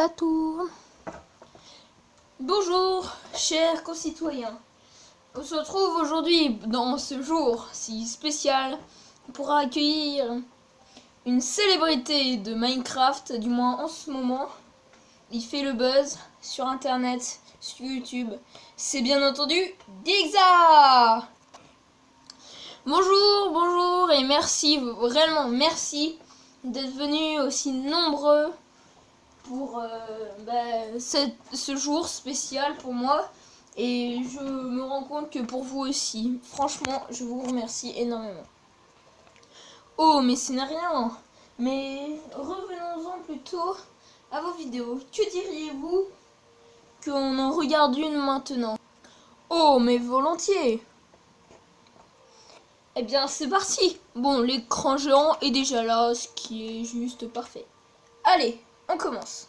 ça tourne. Bonjour, chers concitoyens. On se retrouve aujourd'hui dans ce jour si spécial pour accueillir une célébrité de Minecraft, du moins en ce moment. Il fait le buzz sur internet, sur YouTube. C'est bien entendu Dixa. Bonjour et merci, réellement merci d'être venus aussi nombreux pour ce jour spécial pour moi. Et je me rends compte que pour vous aussi. Franchement, je vous remercie énormément. Oh, mais ce n'est rien. Mais revenons-en plutôt à vos vidéos. Que diriez-vous qu'on en regarde une maintenant? Oh, mais volontiers. Eh bien, c'est parti. Bon, l'écran géant est déjà là, ce qui est juste parfait. Allez, on commence.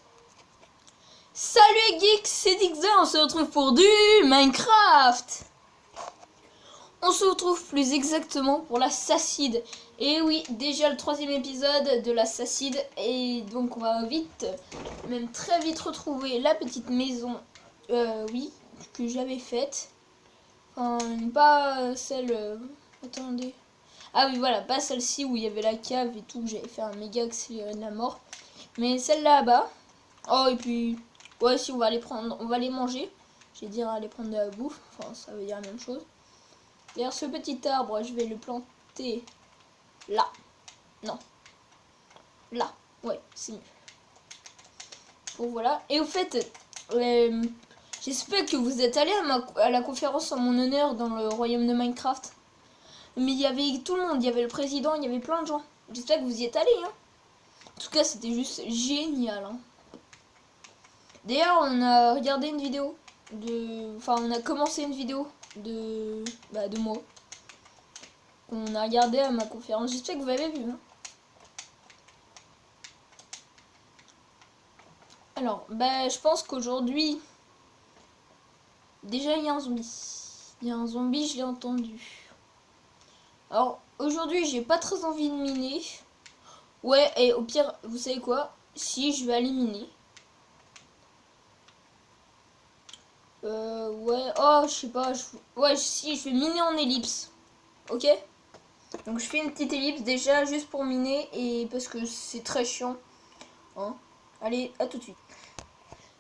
Salut geeks, c'est Dixa, on se retrouve pour du Minecraft. On se retrouve plus exactement pour la Sacide. Et oui, déjà le 3e épisode de la Sacide. Et donc on va vite, même très vite retrouver la petite maison, oui, que j'avais faite. Enfin, pas celle... attendez. Ah oui, voilà, pas celle-ci où il y avait la cave et tout, j'avais fait un méga accéléré de la mort. Mais celle là-bas. Oh, et puis... ouais, si on va les prendre, on va les manger. Je vais dire aller prendre de la bouffe. Enfin, ça veut dire la même chose. D'ailleurs, ce petit arbre, je vais le planter là. Non. Là. Ouais, c'est mieux. Bon, voilà. Et au fait, j'espère que vous êtes allés à la conférence en mon honneur dans le royaume de Minecraft. Mais il y avait tout le monde. Il y avait le président, il y avait plein de gens. J'espère que vous y êtes allés. Hein. En tout cas, c'était juste génial. Hein. D'ailleurs, on a regardé une vidéo de... enfin, on a commencé une vidéo de moi. On a regardé à ma conférence. J'espère que vous avez vu. Hein. Alors, je pense qu'aujourd'hui... déjà, il y a un zombie. Il y a un zombie, je l'ai entendu. Alors, aujourd'hui, j'ai pas très envie de miner. Ouais, et au pire, vous savez quoi? Si, je vais aller miner. Ouais, oh, je sais pas. Ouais, si, je vais miner en ellipse. Ok? Donc, je fais une petite ellipse déjà, juste pour miner. Et parce que c'est très chiant. Hein. Allez, à tout de suite.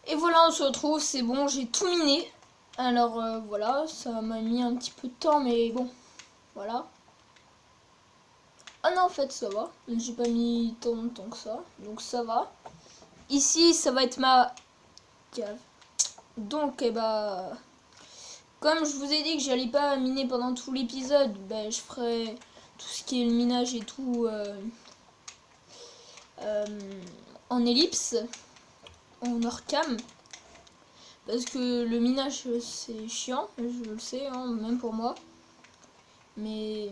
Et voilà, on se retrouve. C'est bon, j'ai tout miné. Alors, voilà, ça m'a mis un petit peu de temps, mais bon. Voilà. Ah non, en fait, ça va. J'ai pas mis tant de temps que ça. Donc, ça va. Ici, ça va être ma cave. Donc, comme je vous ai dit que j'allais pas miner pendant tout l'épisode, je ferai tout ce qui est le minage et tout en ellipse, en hors cam. Parce que le minage, c'est chiant, je le sais, hein, même pour moi. Mais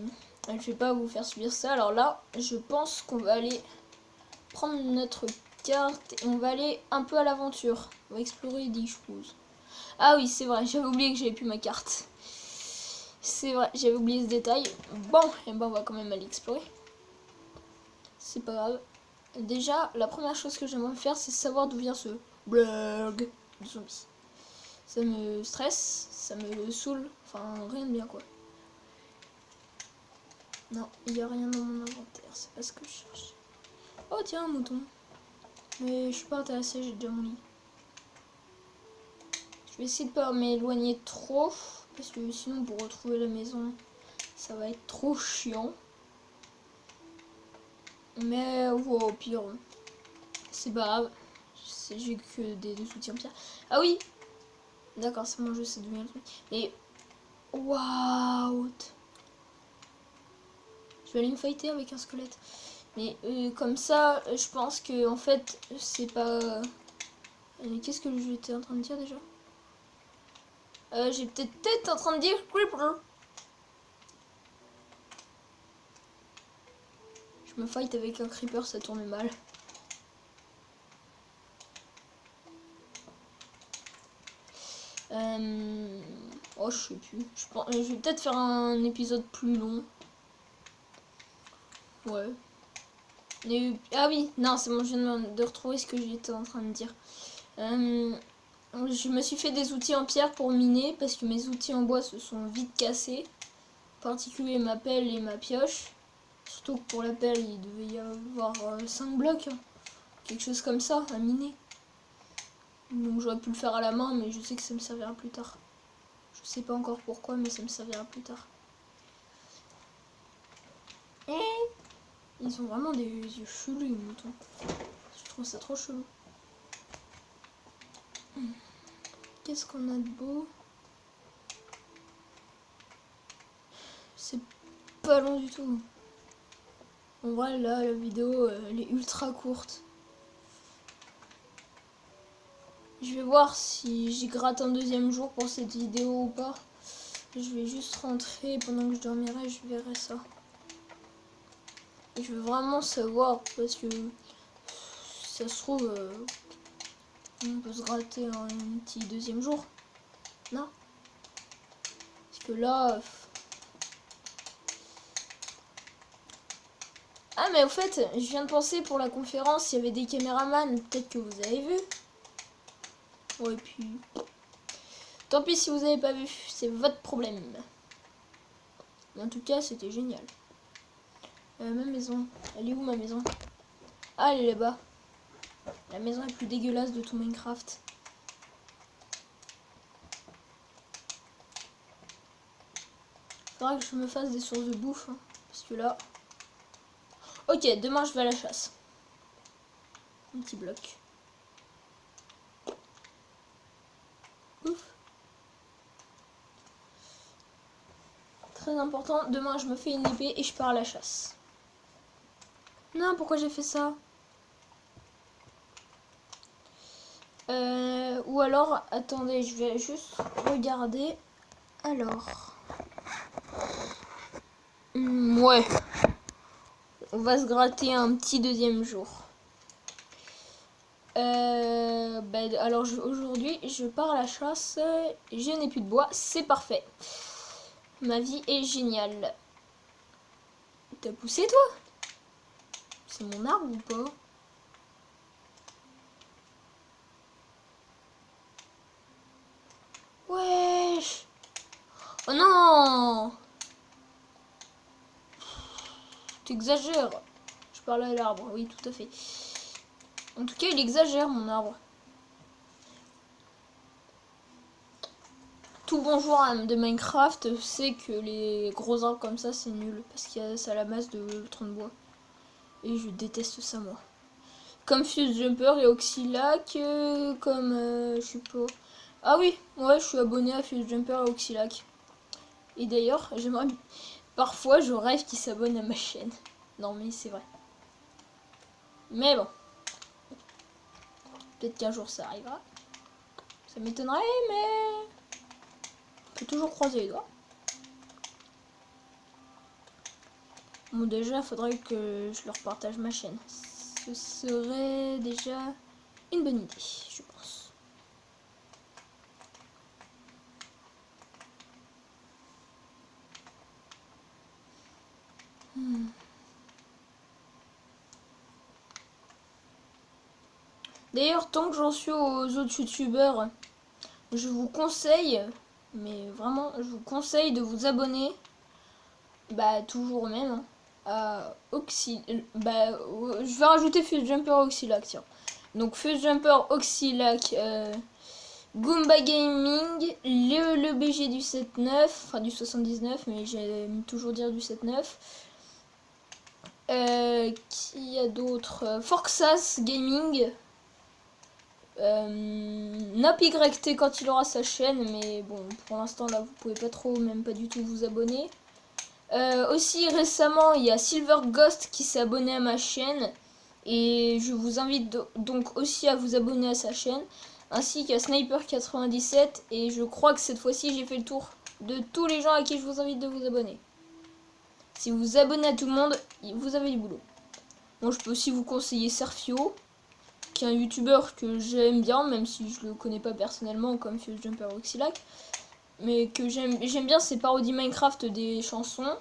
je vais pas vous faire subir ça. Alors là, je pense qu'on va aller prendre notre carte et on va aller un peu à l'aventure. On va explorer des choses. Ah oui, c'est vrai, j'avais oublié que j'avais plus ma carte. C'est vrai, j'avais oublié ce détail. Bon, et on va quand même aller explorer. C'est pas grave. Déjà, la première chose que j'aimerais faire, c'est savoir d'où vient ce blog de zombie. Ça me stresse, ça me saoule, enfin rien de bien quoi. Non, il n'y a rien dans mon inventaire, c'est pas ce que je cherche. Oh tiens, un mouton. Mais je suis pas intéressée, j'ai déjà mon lit. Je vais essayer de pas m'éloigner trop, parce que sinon pour retrouver la maison, ça va être trop chiant. Mais au pire, c'est pas grave. J'ai que des soutiens pierre. Ah oui. D'accord, c'est mon jeu, c'est devenu le truc. Mais waouh. Je vais aller me fighter avec un squelette. Mais comme ça, je pense que en fait, c'est pas... qu'est-ce que j'étais en train de dire déjà? J'étais peut-être en train de dire creeper. Je me fight avec un creeper, ça tourne mal. Oh, je sais plus. Je vais peut-être faire un épisode plus long. Ouais. Ah oui, non, c'est bon, je viens de retrouver ce que j'étais en train de dire. Je me suis fait des outils en pierre pour miner parce que mes outils en bois se sont vite cassés. En particulier ma pelle et ma pioche. Surtout que pour la pelle, il devait y avoir 5 blocs. Hein. Quelque chose comme ça à miner. Donc j'aurais pu le faire à la main, mais je sais que ça me servira plus tard. Je sais pas encore pourquoi, mais ça me servira plus tard. Et ils ont vraiment des yeux chelous, les moutons. Je trouve ça trop chelou. Qu'est-ce qu'on a de beau? C'est pas long du tout. En vrai, là, la vidéo, elle est ultra courte. Je vais voir si j'y gratte un deuxième jour pour cette vidéo ou pas. Je vais juste rentrer pendant que je dormirai, je verrai ça. Et je veux vraiment savoir parce que ça se trouve, on peut se gratter un petit deuxième jour. Non? Parce que là... Ah mais au fait, je viens de penser pour la conférence, il y avait des caméramans, peut-être que vous avez vu. Ouais, puis... Tant pis si vous n'avez pas vu, c'est votre problème. Mais en tout cas, c'était génial. Ma maison, elle est où ma maison? Ah, elle est là-bas. La maison est plus dégueulasse de tout Minecraft. Faudra que je me fasse des sources de bouffe, hein, parce que là... Ok, demain je vais à la chasse. Un petit bloc. Ouf. Très important, demain je me fais une épée et je pars à la chasse. Non, pourquoi j'ai fait ça? Ou alors, attendez, je vais juste regarder. Alors... ouais. On va se gratter un petit deuxième jour. Alors aujourd'hui, je pars à la chasse. Je n'ai plus de bois, c'est parfait. Ma vie est géniale. T'as poussé toi? C'est mon arbre ou pas? Wesh! Oh non! T'exagères. Je parle à l'arbre, oui, tout à fait. En tout cas, il exagère, mon arbre. Tout bon joueur de Minecraft sait que les gros arbres comme ça, c'est nul. Parce qu'il y a ça la masse de troncs de bois. Et je déteste ça, moi. Comme Fuse Jumper et Oxylac, comme... je sais pas... Ah oui, ouais, je suis abonné à Fuse Jumper et Oxylac. Et d'ailleurs, j'aimerais... Parfois, je rêve qu'ils s'abonnent à ma chaîne. Non, mais c'est vrai. Mais bon. Peut-être qu'un jour, ça arrivera. Ça m'étonnerait, mais... On peut toujours croiser les doigts. Bon, déjà, il faudrait que je leur partage ma chaîne. Ce serait déjà une bonne idée, je pense. D'ailleurs, tant que j'en suis aux autres youtubeurs, je vous conseille, mais vraiment, je vous conseille de vous abonner, bah toujours au même, hein, à je vais rajouter Fuse Jumper Oxylac, tiens. Donc Fuse Jumper Oxylac, Goomba Gaming, le BG du 7.9, enfin du 79, mais j'aime toujours dire du 7.9. Qui a d'autres? Forxas Gaming. NopYT quand il aura sa chaîne, mais bon, pour l'instant là vous pouvez pas trop, même pas du tout vous abonner. Aussi récemment il y a Silver Ghost qui s'est abonné à ma chaîne et je vous invite donc aussi à vous abonner à sa chaîne, ainsi qu'à Sniper97, et je crois que cette fois-ci j'ai fait le tour de tous les gens à qui je vous invite de vous abonner. Si vous vous abonnez à tout le monde, vous avez du boulot. Bon, je peux aussi vous conseiller Serfio, qui est un youtubeur que j'aime bien, même si je le connais pas personnellement comme Fuse Jumper Oxylac, mais que j'aime bien ses parodies Minecraft des chansons.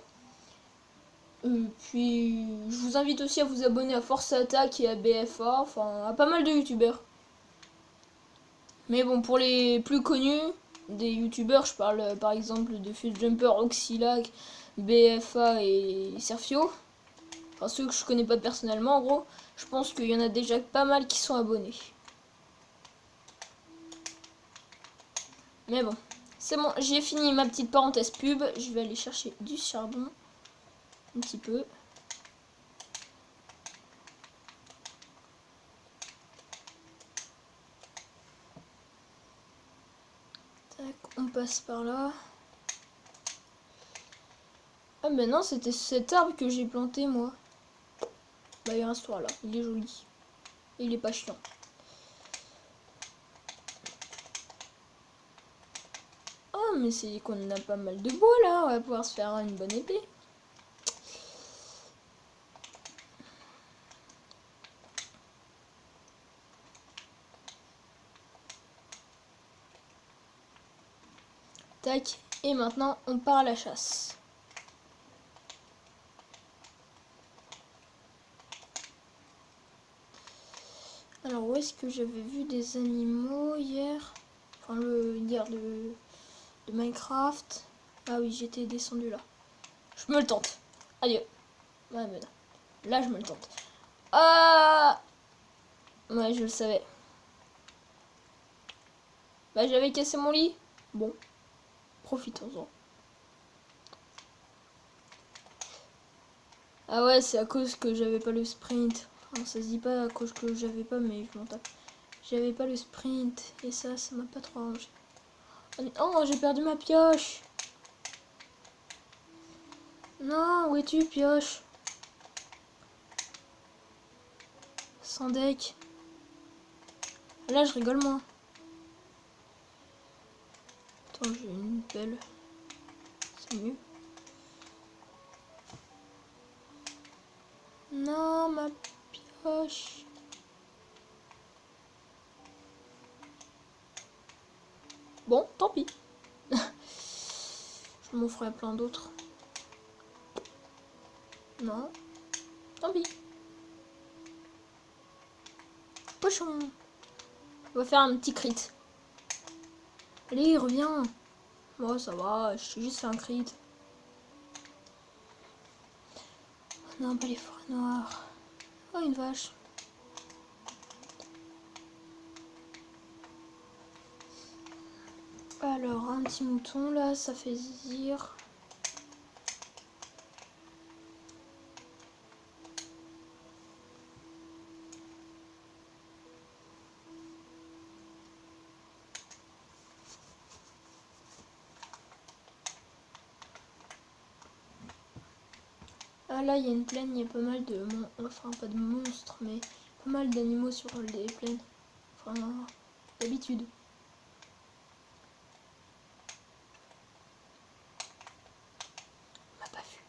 Puis je vous invite aussi à vous abonner à Force Attack et à BFA, enfin à pas mal de youtubeurs. Mais bon, pour les plus connus des youtubeurs, je parle par exemple de FuseJumper, Oxylac, BFA et Serfio. Enfin, ceux que je connais pas personnellement, en gros. Je pense qu'il y en a déjà pas mal qui sont abonnés. Mais bon, c'est bon, j'ai fini ma petite parenthèse pub. Je vais aller chercher du charbon. Un petit peu. Tac, on passe par là. Ah mais non, c'était cet arbre que j'ai planté moi. Bah il reste là, il est joli. Et il est pas chiant. Oh mais c'est qu'on a pas mal de bois là, on va pouvoir se faire une bonne épée. Tac, et maintenant on part à la chasse. Alors où est-ce que j'avais vu des animaux hier? Enfin hier de Minecraft. Ah oui, j'étais descendu là. Je me le tente. Adieu. Ouais mais non. Là je me le tente. Ah ouais, je le savais. Bah j'avais cassé mon lit. Bon, profitons-en. Ah ouais, c'est à cause que j'avais pas le sprint. Enfin, ça se dit pas à cause que j'avais pas, mais je m'en tape. J'avais pas le sprint et ça m'a pas trop arrangé. Oh, j'ai perdu ma pioche. Non, où es-tu, pioche? Sans deck. Là, je rigole moins. Attends, j'ai une pelle. C'est mieux. Non, ma pioche. Bon, tant pis. Je m'en ferai plein d'autres. Non. Tant pis. Pochon. On va faire un petit crit. Allez, reviens. Bon, ça va, je suis juste fait un crit. Non, pas les forêts noires. Oh, une vache. Alors, un petit mouton, là, ça fait zire. Ah là, il y a une plaine, il y a pas mal de... Enfin, pas de monstres, mais pas mal d'animaux sur les plaines. Enfin, d'habitude. On m'a pas vu.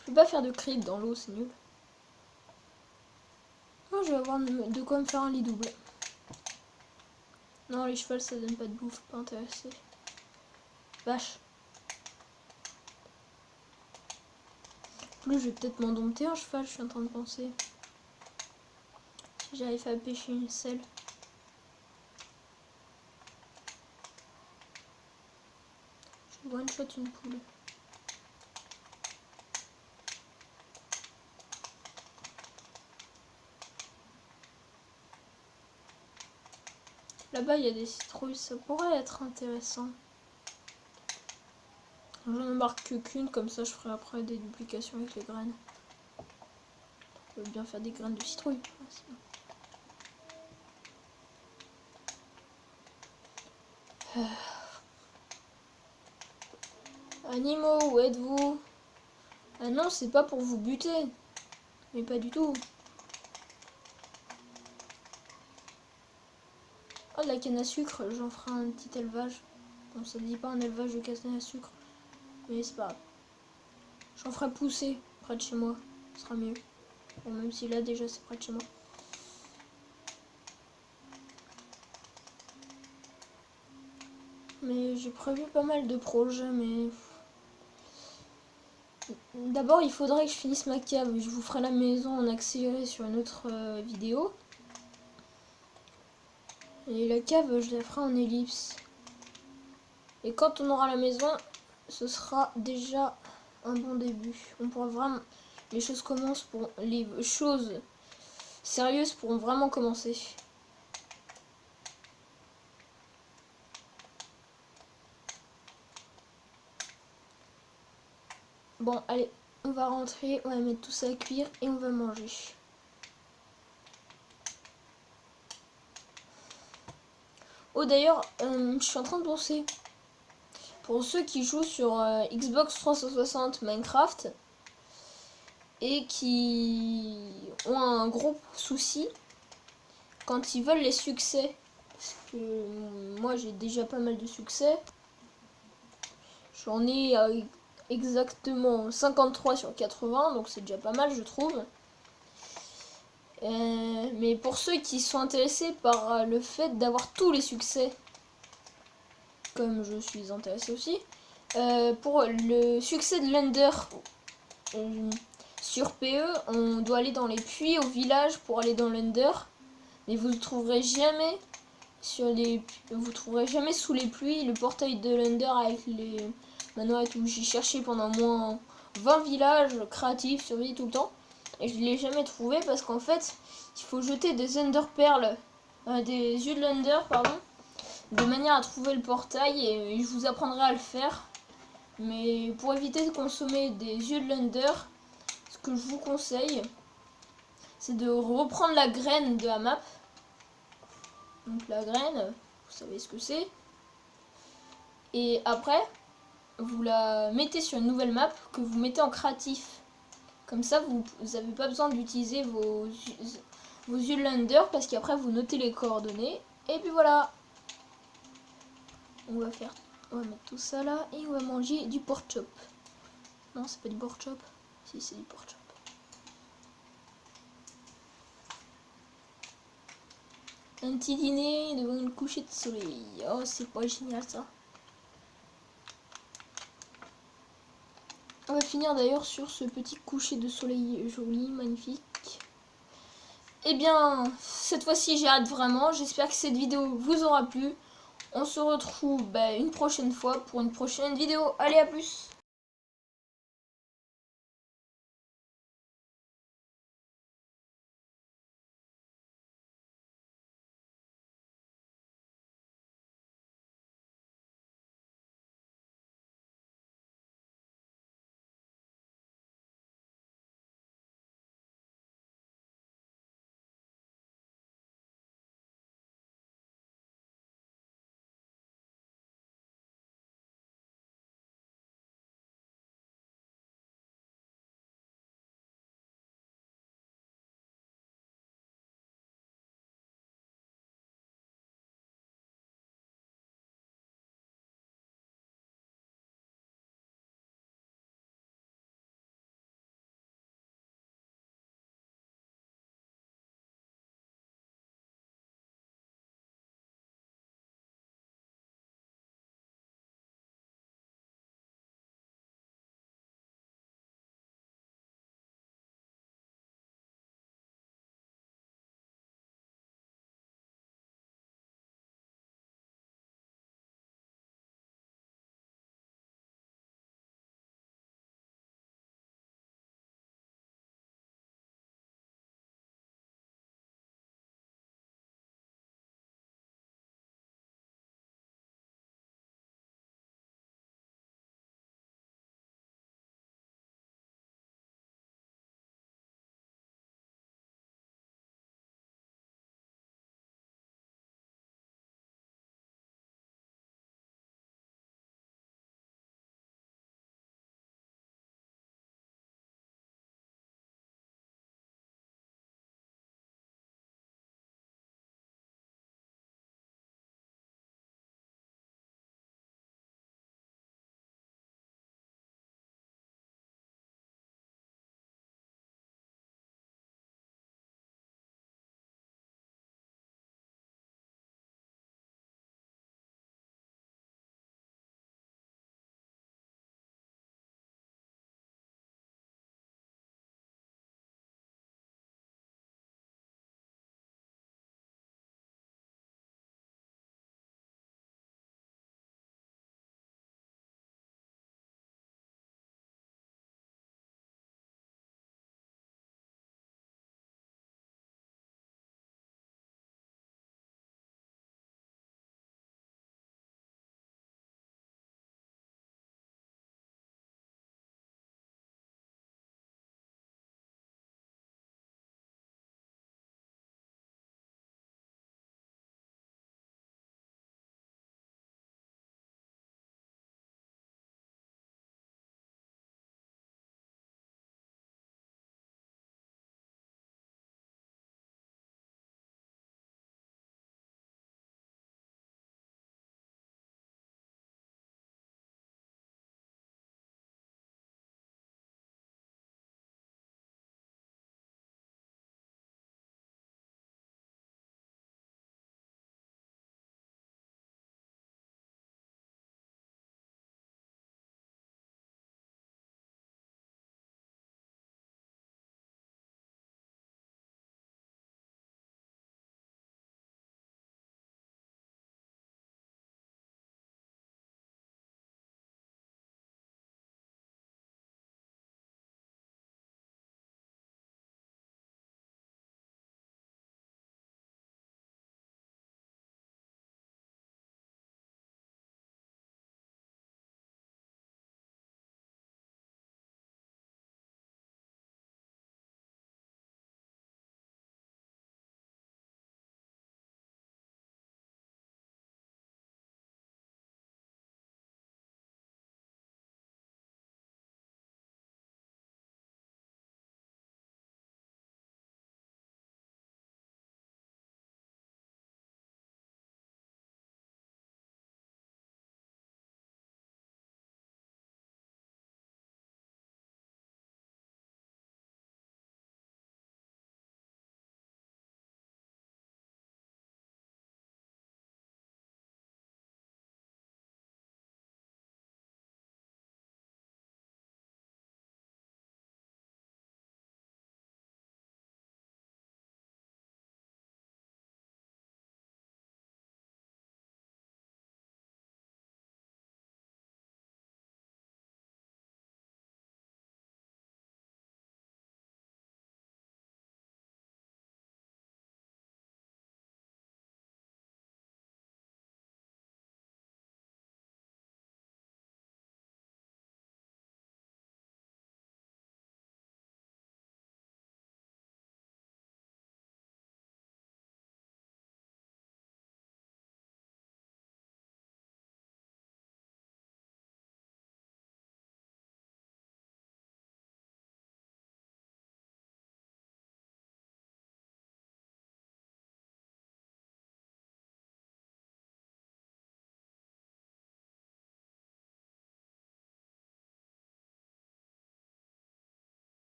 Je peux pas faire de crit dans l'eau, c'est nul. Non, je vais avoir de quoi me faire un lit double. Non, les chevals, ça donne pas de bouffe, pas intéressé. Vache. Plus, je vais peut-être m'en dompter un cheval, je suis en train de penser. Si j'arrive à pêcher une selle. Je one-shot une poule. Là-bas, il y a des citrouilles, ça pourrait être intéressant. J'en embarque qu'une, comme ça je ferai après des duplications avec les graines. On peut bien faire des graines de citrouille. Animaux, où êtes-vous? Ah non, c'est pas pour vous buter. Mais pas du tout. Oh, de la canne à sucre, j'en ferai un petit élevage. Bon, ça ne dit pas un élevage de canne à sucre. Mais c'est pas grave. J'en ferai pousser près de chez moi. Ce sera mieux. Bon, même si là déjà c'est près de chez moi. Mais j'ai prévu pas mal de projets, mais... D'abord, il faudrait que je finisse ma cave. Je vous ferai la maison en accéléré sur une autre vidéo. Et la cave, je la ferai en ellipse. Et quand on aura la maison, ce sera déjà un bon début. On pourra vraiment... Les choses commencent pour... Les choses sérieuses pourront vraiment commencer. Bon, allez, on va rentrer, on va mettre tout ça à cuire et on va manger. Oh d'ailleurs, je suis en train de penser, pour ceux qui jouent sur Xbox 360 Minecraft et qui ont un gros souci quand ils veulent les succès, parce que moi j'ai déjà pas mal de succès, j'en ai exactement 53 sur 80, donc c'est déjà pas mal je trouve. Mais pour ceux qui sont intéressés par le fait d'avoir tous les succès, comme je suis intéressée aussi, pour le succès de l'Ender sur PE, on doit aller dans les puits au village pour aller dans l'Ender, mais vous ne trouverez jamais sous les pluies le portail de l'Ender avec les manoirs et tout. J'ai cherché pendant moins 20 villages créatifs, surveillés tout le temps. Et je ne l'ai jamais trouvé parce qu'en fait, il faut jeter des Ender Pearls, des yeux de l'Ender, pardon, de manière à trouver le portail et je vous apprendrai à le faire. Mais pour éviter de consommer des yeux de l'Ender, ce que je vous conseille, c'est de reprendre la graine de la map. Donc la graine, vous savez ce que c'est. Et après, vous la mettez sur une nouvelle map que vous mettez en créatif. Comme ça, vous n'avez pas besoin d'utiliser vos yeux de l'Ender parce qu'après vous notez les coordonnées. Et puis voilà. On va mettre tout ça là et on va manger du pork chop. Non, c'est pas du pork chop. Si, c'est du pork chop. Un petit dîner devant le coucher de soleil. Oh, c'est pas génial ça. On va finir d'ailleurs sur ce petit coucher de soleil joli, magnifique. Et bien, cette fois-ci j'ai hâte vraiment. J'espère que cette vidéo vous aura plu. On se retrouve une prochaine fois pour une prochaine vidéo. Allez, à plus!